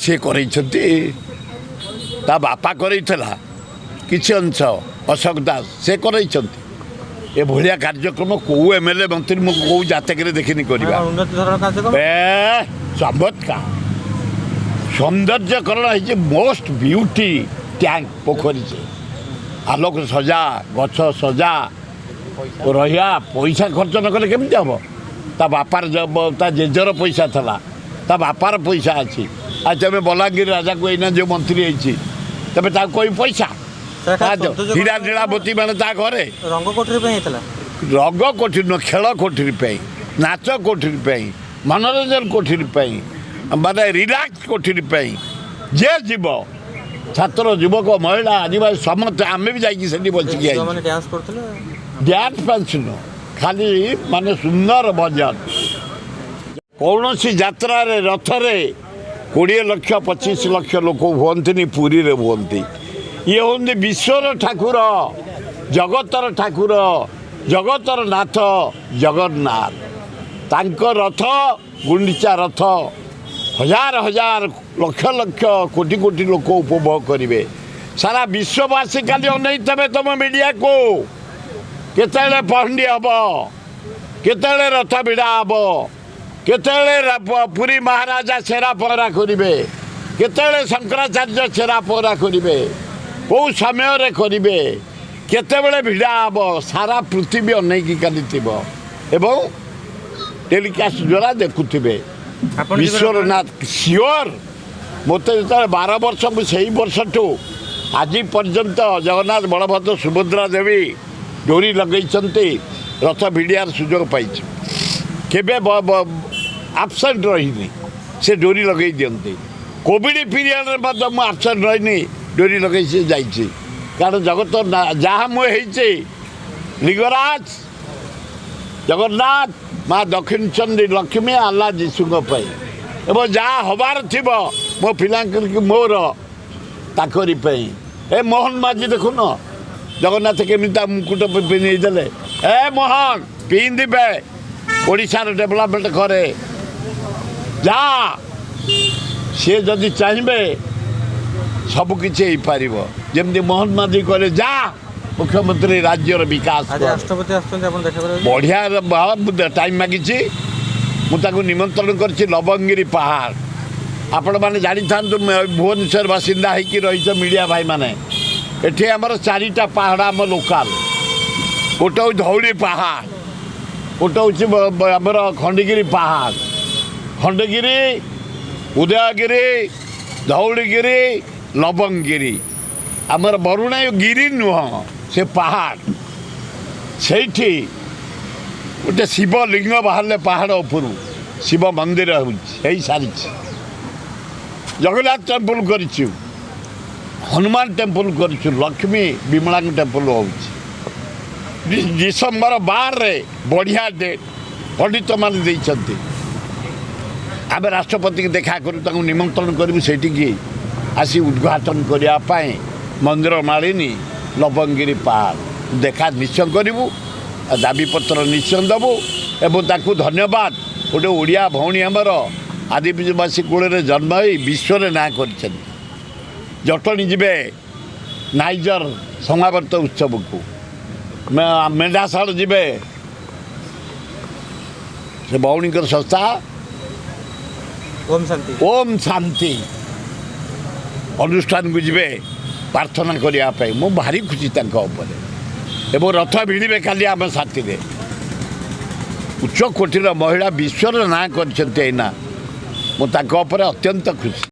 सी कर बापा करा किसी अंश अशोक दास से कर भाया कार्यक्रम कौ एमएलए मंत्री मुझे कौ जातक देखनी करवा चमत्कार सौंदर्यकरण है मोस्ट ब्यूटी टैंक पोखरी से आलोक सजा गछ सजा रहा पैसा खर्च न कले केमती हम ता बापार ता जेजर पैसा था ता बापार पैसा अच्छी आज तुम बलांगीर राजा को एना जो मंत्री है तबे ता कोई पैसा हीरा नीलावती मैंने घरे रंग कोठरी रंग कोठरी न खेल कोठरी नाच कोठरी मनोरंजन कोठरी माने रिलैक्स कोठरी जे जीव छात्र युवक महिला आदिवासी समस्त आम भी जाइए बचिकी डांस फैंस न खाली माने सुंदर भजन कौन सी यात्रा रथ रे 20 लाख 25 लाख लोक हुंती पुरी रे हुंती ये हूँ विश्वर ठाकुर जगतर ठाकुर जगतर नाथ जगन्नाथ तांको रथ गुंडीचा रथ हजार हजार लक्ष लक्ष कोटि कोटि लोक उपभोग करेंगे सारा विश्ववासी खाली अनई थे तुम मीडिया को केतले पहंडी हम केतले रथ भिड़ा हम केतले पुरी महाराजा छेरा पहरा करेंगे केतले शंकराचार्य छेरा पहरा करेंगे कौ समय करेंगे केतबेले भिड़ा हम सारा पृथ्वी अनईकी खाली एवं टेलीकास्ट द्वारा देखुवे विश्वनाथ सियोर मत जो 12 वर्ष मुझे वर्ष ठू आज पर्यंत जगन्नाथ बलभद्र सुभद्रा देवी डोरी लगे रथ भिड़ियार सुजोग पाई केबे आबसेंट रही से डोरी लगे दिखती कोविड पीरियड में आबसेंट रही डोरी लगे जाइए कारण जगत जहाँ मुझे लिंगराज जगन्नाथ माँ दक्षिण चंडी लक्ष्मी आल्ला जीशुप एवं जहाँ हबार थी मो पिला मोर ताकरी ए मोहन माझी देखुन जगन्नाथ केमी मुकुट पिंधे ए मोहन पिंधे ओडार डेभलपमेंट करे जा सी जदि चाहिए सबकि जमी मोहन माझी करे जा मुख्यमंत्री राज्यर विकास बढ़िया टाइम मागी मुझे निमंत्रण कर लवंगिरी पहाड़ आपण मैंने जानी था भुवनेश्वर बासिंदा होगी रही मीडिया भाई मैंने एठी आमर 4टा पहाड़ आम लोकाल गोटे हूँ धौली पहाड़ गोटे हूँ आमर खंडगिरी पहाड़ खंडगिरी उदयगिरी धौलीगिरी लवंगिरी आमर बरुणा गिरी नुह से पहाड़ से गोटे शिवलिंग बाहर पहाड़ उपरू शिव मंदिर हो सारी जगन्नाथ टेम्पल कर हनुमान टेम्पल कर लक्ष्मी विमला टेम्पल हो डिसेम्बर 12 बढ़िया डेट पंडित मान आम राष्ट्रपति की देखा करूँ निमंत्रण करूँ से आसी उद्घाटन करने मंदिर मालिनी लवंगिरी पहाड़ देखा निश्चय करूँ दाबीपत्र निश्चय देवु एवं ताकू धन्यवाद गोटे ओडिया भौणी आमर आदिवासी कूल जन्म हो विश्व ना कर जटणी जीवे नाइजर समावर्त उत्सव को मेढाशाल जीवे से भौणी संस्था ओम शांति अनुष्ठान को जीवे प्रार्थना करने मु भारी खुशी एवं रथ भिड़े खाली आम साथी उच्च कोटिर महिला विश्वर ना कर मुझे अत्यंत खुशी।